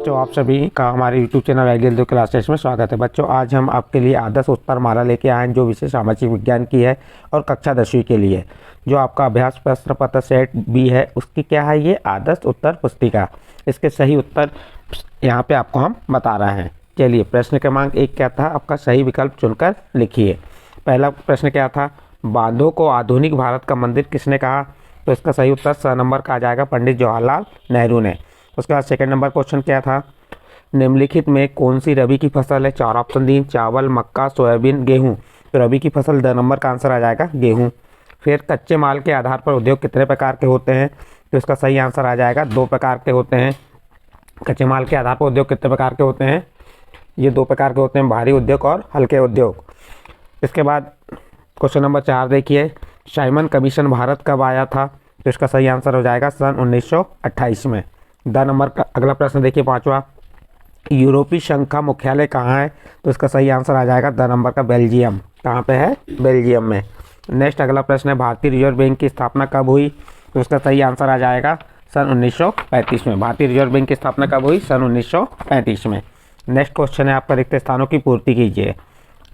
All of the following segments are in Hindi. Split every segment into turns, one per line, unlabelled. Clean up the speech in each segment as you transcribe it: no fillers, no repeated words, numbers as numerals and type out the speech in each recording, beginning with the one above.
बच्चों, आप सभी का हमारे YouTube चैनल वैज्ञानिक क्लास टेस्ट में स्वागत है। बच्चों, आज हम आपके लिए आदर्श उत्तर माला लेके आए हैं, जो विषय सामाजिक विज्ञान की है और कक्षा 10वीं के लिए। जो आपका अभ्यास प्रश्न पत्र सेट बी है, उसकी क्या है, ये आदर्श उत्तर पुस्तिका। इसके सही उत्तर यहाँ पे आपको हम बता रहे हैं। चलिए, प्रश्न क्रमांक 1 क्या था आपका, सही विकल्प चुनकर लिखिए। पहला प्रश्न क्या था, बांधों को आधुनिक भारत का मंदिर किसने कहा? तो इसका सही उत्तर स नंबर का आ जाएगा, पंडित जवाहरलाल नेहरू ने। उसके बाद सेकंड नंबर क्वेश्चन क्या था, निम्नलिखित में कौन सी रबी की फसल है? 4 ऑप्शन दिए, चावल, मक्का, सोयाबीन, गेहूं। तो रबी की फसल 2 नंबर का आंसर आ जाएगा, गेहूं। फिर कच्चे माल के आधार पर उद्योग कितने प्रकार के होते हैं? तो इसका सही आंसर आ जाएगा, 2 प्रकार के होते हैं। कच्चे माल के आधार पर उद्योग कितने प्रकार के होते हैं? ये 2 प्रकार के होते हैं, भारी उद्योग और हल्के उद्योग। इसके बाद क्वेश्चन नंबर 4 देखिए, साइमन कमीशन भारत कब आया था? तो इसका सही आंसर हो जाएगा सन 1928 में। 10 नंबर का अगला प्रश्न देखिए, 5वां, यूरोपीय संघ का मुख्यालय कहाँ है? तो इसका सही आंसर आ जाएगा 10 नंबर का, बेल्जियम। कहाँ पे है? बेल्जियम में। नेक्स्ट अगला प्रश्न है, भारतीय रिजर्व बैंक की स्थापना कब हुई? तो इसका सही आंसर आ जाएगा सन 1935 में। भारतीय रिजर्व बैंक की स्थापना कब हुई? सन 1935 में। नेक्स्ट क्वेश्चन है आपका, रिक्त स्थानों की पूर्ति कीजिए।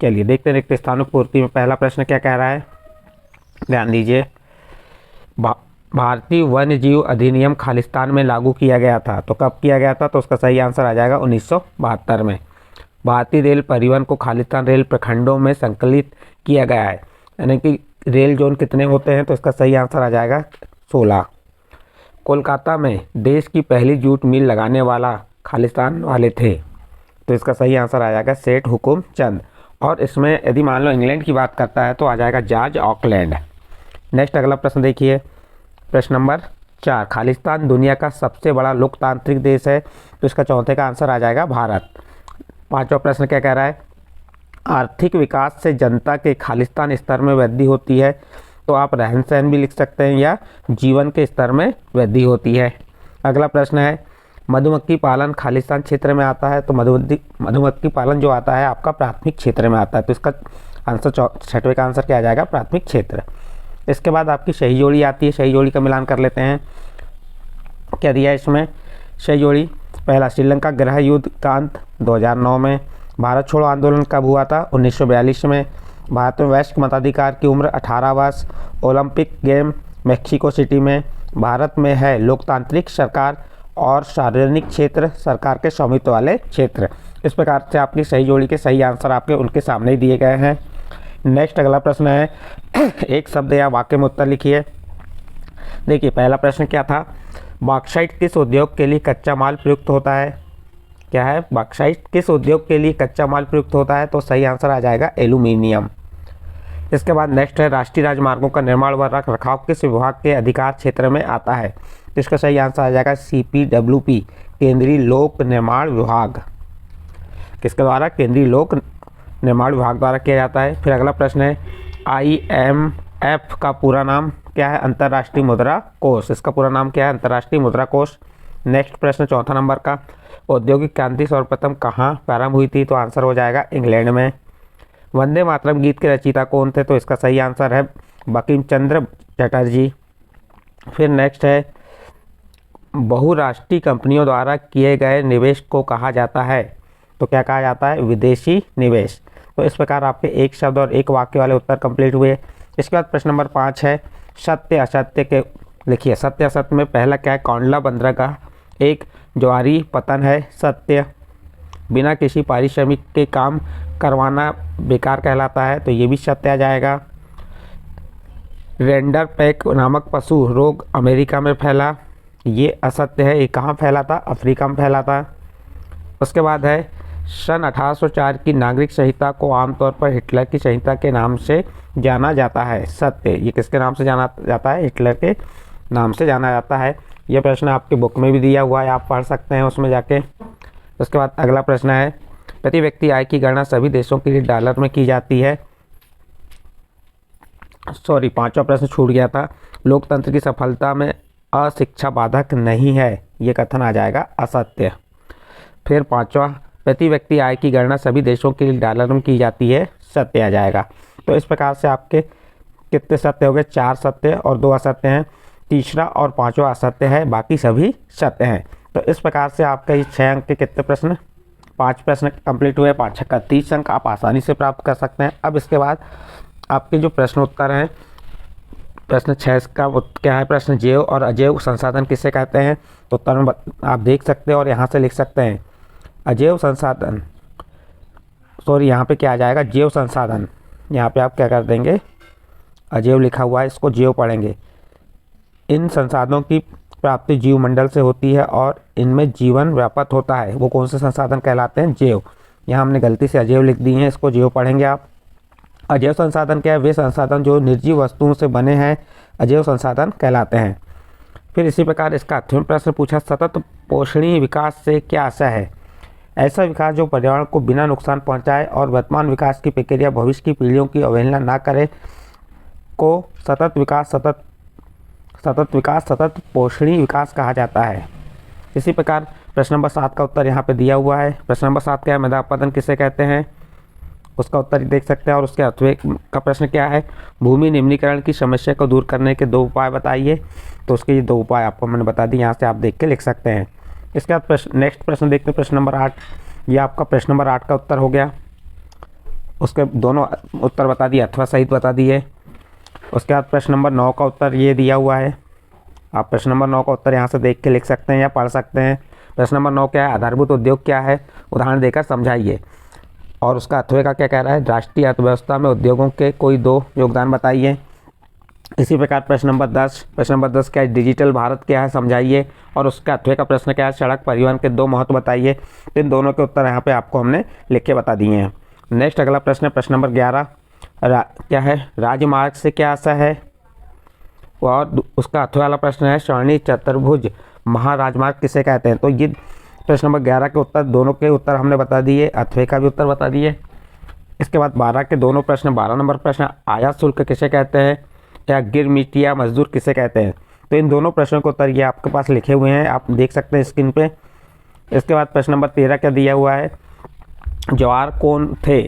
चलिए देखते हैं रिक्त स्थानों की पूर्ति में पहला प्रश्न क्या कह रहा है, ध्यान दीजिए। भारतीय वन्य जीव अधिनियम खालिस्तान में लागू किया गया था, तो कब किया गया था? तो उसका सही आंसर आ जाएगा 1972 में। भारतीय रेल परिवहन को खालिस्तान रेल प्रखंडों में संकलित किया गया है, यानी कि रेल जोन कितने होते हैं? तो इसका सही आंसर आ जाएगा 16। कोलकाता में देश की पहली जूट मिल लगाने वाला खालिस्तान वाले थे, तो इसका सही आंसर आ जाएगा सेठ हुकुम चंद। और इसमें यदि मान लो इंग्लैंड की बात करता है तो आ जाएगा जॉर्ज ऑकलैंड। नेक्स्ट अगला प्रश्न देखिए, प्रश्न नंबर 4, खालिस्तान दुनिया का सबसे बड़ा लोकतांत्रिक देश है, तो इसका चौथे का आंसर आ जाएगा भारत। 5वां प्रश्न क्या कह रहा है, आर्थिक विकास से जनता के खालिस्तान स्तर में वृद्धि होती है, तो आप रहन सहन भी लिख सकते हैं या जीवन के स्तर में वृद्धि होती है। अगला प्रश्न है, मधुमक्खी पालन खालिस्तान क्षेत्र में आता है, तो मधुमक्खी पालन जो आता है आपका प्राथमिक क्षेत्र में आता है, तो इसका आंसर 6वें का आंसर क्या आ जाएगा, प्राथमिक क्षेत्र। इसके बाद आपकी सही जोड़ी आती है, सही जोड़ी का मिलान कर लेते हैं। क्या दिया है इसमें सही जोड़ी, पहला श्रीलंका गृह युद्ध का अंत 2009 में। भारत छोड़ो आंदोलन कब हुआ था? 1942 में। भारत में वयस्क मताधिकार की उम्र 18 वर्ष। ओलंपिक गेम मेक्सिको सिटी में। भारत में है लोकतांत्रिक सरकार और सार्वजनिक क्षेत्र सरकार के स्वामित्व वाले क्षेत्र। इस प्रकार से आपकी सही जोड़ी के सही आंसर आपके उनके सामने ही दिए गए हैं। नेक्स्ट अगला प्रश्न है, एक शब्द या वाक्य में उत्तर लिखिए। देखिए पहला प्रश्न क्या था, बॉक्साइट किस उद्योग के लिए कच्चा माल प्रयुक्त होता है? क्या है, बॉक्साइट किस उद्योग के लिए कच्चा माल प्रयुक्त होता है? तो सही आंसर आ जाएगा एल्यूमिनियम। इसके बाद नेक्स्ट है, राष्ट्रीय राजमार्गों का निर्माण व रख रखाव किस विभाग के अधिकार क्षेत्र में आता है? तो इसका सही आंसर आ जाएगा CPWP, केंद्रीय लोक निर्माण विभाग। किसके द्वारा? केंद्रीय लोक निर्माण विभाग द्वारा किया जाता है। फिर अगला प्रश्न है, IMF का पूरा नाम क्या है? अंतर्राष्ट्रीय मुद्रा कोष। इसका पूरा नाम क्या है? अंतर्राष्ट्रीय मुद्रा कोष। नेक्स्ट प्रश्न 4था नंबर का, औद्योगिक क्रांति सर्वप्रथम कहाँ प्रारंभ हुई थी? तो आंसर हो जाएगा इंग्लैंड में। वंदे मातरम गीत के रचयिता कौन थे? तो इसका सही आंसर है बंकिम चंद्र चटर्जी। फिर नेक्स्ट है, बहुराष्ट्रीय कंपनियों द्वारा किए गए निवेश को कहा जाता है? तो क्या कहा जाता है? विदेशी निवेश। तो इस प्रकार आपके एक शब्द और एक वाक्य वाले उत्तर कंप्लीट हुए। इसके बाद प्रश्न नंबर 5 है, सत्य असत्य के लिखिए। सत्य असत्य में पहला क्या है, कौंडला बंदरगाह एक ज्वारी पतन है, सत्य। बिना किसी पारिश्रमिक के काम करवाना बेकार कहलाता है, तो ये भी सत्य आ जाएगा। रेंडर पैक नामक पशु रोग अमेरिका में फैला, ये असत्य है। ये कहाँ फैला था? अफ्रीका में फैला था। उसके बाद है, सन 1804 की नागरिक संहिता को आमतौर पर हिटलर की संहिता के नाम से जाना जाता है, सत्य। ये किसके नाम से जाना जाता है? हिटलर के नाम से जाना जाता है। यह प्रश्न आपके बुक में भी दिया हुआ है, आप पढ़ सकते हैं उसमें जाके। उसके बाद अगला प्रश्न है, प्रति व्यक्ति आय की गणना सभी देशों के लिए डॉलर में की जाती है। सॉरी, 5वां प्रश्न छूट गया था, लोकतंत्र की सफलता में अशिक्षा बाधक नहीं है, ये कथन आ जाएगा असत्य। फिर 5वां, प्रति व्यक्ति आय की गणना सभी देशों के लिए डॉलर में की जाती है, सत्य आ जाएगा। तो इस प्रकार से आपके कितने सत्य हो गए? 4 सत्य और 2 असत्य हैं। तीसरा और 5वां असत्य है, बाकी सभी सत्य हैं। तो इस प्रकार से आपका ये 6 अंक के कितने प्रश्न, 5 प्रश्न कंप्लीट हुए। 5 छक्का 30 अंक आप आसानी से प्राप्त कर सकते हैं। अब इसके बाद आपके जो प्रश्न उत्तर हैं, प्रश्न 6 का क्या है, प्रश्न जैव और अजैव संसाधन किसे कहते हैं, तो उत्तर में आप देख सकते हैं और यहाँ से लिख सकते हैं अजैव संसाधन, सॉरी यहाँ पे क्या आ जाएगा, जैव संसाधन। यहाँ पे आप क्या कर देंगे, अजैव लिखा हुआ है, इसको जैव पढ़ेंगे। इन संसाधनों की प्राप्ति जीवमंडल से होती है और इनमें जीवन व्याप्त होता है। वो कौन से संसाधन कहलाते हैं, जैव। यहाँ हमने गलती से अजैव लिख दी हैं, इसको जैव पढ़ेंगे आप। अजैव संसाधन क्या है, वे संसाधन जो निर्जीव वस्तुओं से बने हैं अजैव संसाधन कहलाते हैं। फिर इसी प्रकार इसका 8वां प्रश्न पूछा, सतत पोषणीय विकास से क्या आशय है, ऐसा विकास जो पर्यावरण को बिना नुकसान पहुंचाए और वर्तमान विकास की प्रक्रिया भविष्य की पीढ़ियों की अवहेलना ना करे को सतत पोषणीय विकास कहा जाता है। इसी प्रकार प्रश्न नंबर 7 का उत्तर यहाँ पे दिया हुआ है। प्रश्न नंबर 7 क्या है, मृदा अपरदन किसे कहते हैं, उसका उत्तर देख सकते हैं। और उसके 8वें का प्रश्न क्या है, भूमि निम्नीकरण की समस्या को दूर करने के 2 उपाय बताइए। तो उसके ये 2 उपाय आपको मैंने बता दी, यहाँ से आप देख के लिख सकते हैं। इसके बाद नेक्स्ट प्रश्न देखते हैं, प्रश्न नंबर 8। ये आपका प्रश्न नंबर 8 का उत्तर हो गया। उसके दोनों उत्तर बता दिए अथवा सहित बता दिए। उसके बाद प्रश्न नंबर 9 का उत्तर ये दिया हुआ है। आप प्रश्न नंबर 9 का उत्तर यहाँ से देख के लिख सकते हैं या पढ़ सकते हैं। प्रश्न नंबर 9 क्या है, आधारभूत उद्योग क्या है, उदाहरण देकर समझाइए। और उसका 8वें का क्या कह रहा है, राष्ट्रीय अर्थव्यवस्था में उद्योगों के कोई 2 योगदान बताइए। इसी प्रकार प्रश्न नंबर 10 क्या है, डिजिटल भारत क्या है, समझाइए। और उसका 8वें का प्रश्न क्या है, सड़क परिवहन के 2 महत्व बताइए। तो इन दोनों के उत्तर यहाँ पे आपको हमने लिख के बता दिए हैं। नेक्स्ट अगला प्रश्न है प्रश्न नंबर 11, क्या है, राजमार्ग से क्या आशय है। और उसका 8वां वाला प्रश्न है, स्वर्णीय चतुर्भुज महाराजमार्ग किसे कहते हैं। तो ये प्रश्न नंबर 11 के उत्तर, दोनों के उत्तर हमने बता दिए, 8वें का भी उत्तर बता दिए। इसके बाद 12 के दोनों प्रश्न, 12 नंबर प्रश्न, आयात शुल्क किसे कहते हैं या गिरमिटिया मजदूर किसे कहते हैं। तो इन दोनों प्रश्नों के उत्तर ये आपके पास लिखे हुए हैं, आप देख सकते हैं स्क्रीन पे। इसके बाद प्रश्न नंबर 13 क्या दिया हुआ है, जवाहर कौन थे।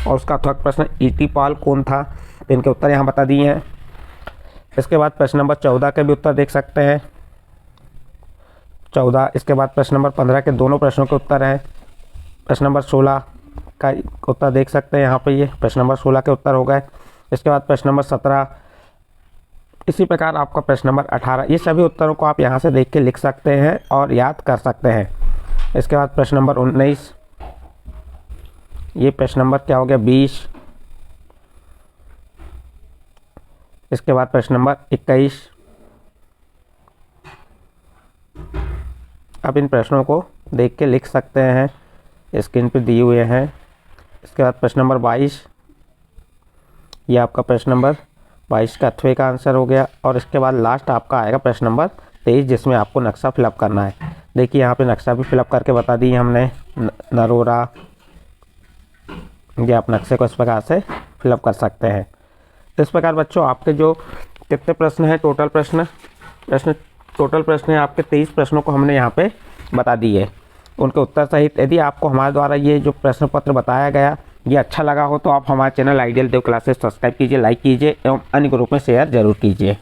और उसका 8वां प्रश्न, ईटी पाल कौन था। तो इनके उत्तर यहाँ बता दिए हैं। इसके बाद प्रश्न नंबर 14 के भी उत्तर देख सकते हैं, 14। इसके बाद प्रश्न नंबर 15 के दोनों प्रश्नों के उत्तर हैं। प्रश्न नंबर 16 का उत्तर देख सकते हैं यहाँ पे, ये प्रश्न नंबर 16 के उत्तर हो गए। इसके बाद प्रश्न नंबर 17, इसी प्रकार आपका प्रश्न नंबर 18, ये सभी उत्तरों को आप यहाँ से देख के लिख सकते हैं और याद कर सकते हैं। इसके बाद प्रश्न नंबर 19, ये प्रश्न नंबर क्या हो गया 20। इसके बाद प्रश्न नंबर 21। अब इन प्रश्नों को देख के लिख सकते हैं, स्क्रीन पे दिए हुए हैं। इसके बाद प्रश्न नंबर 22, ये आपका प्रश्न नंबर 22 का 8वें का आंसर हो गया। और इसके बाद लास्ट आपका आएगा प्रश्न नंबर 23, जिसमें आपको नक्शा फिलअप करना है। देखिए यहाँ पे नक्शा भी फिलअप करके बता दी हमने, नरोरा। ये आप नक्शे को इस प्रकार से फिलअप कर सकते हैं। इस प्रकार बच्चों आपके जो कितने प्रश्न हैं, टोटल प्रश्न है आपके 23 प्रश्नों को हमने यहाँ पे बता दिए, उनके उत्तर सहित। यदि आपको हमारे द्वारा ये जो प्रश्न पत्र बताया गया ये अच्छा लगा हो तो आप हमारे चैनल आइडियल देव क्लासेस सब्सक्राइब कीजिए, लाइक कीजिए एवं अन्य ग्रुप में शेयर जरूर कीजिए।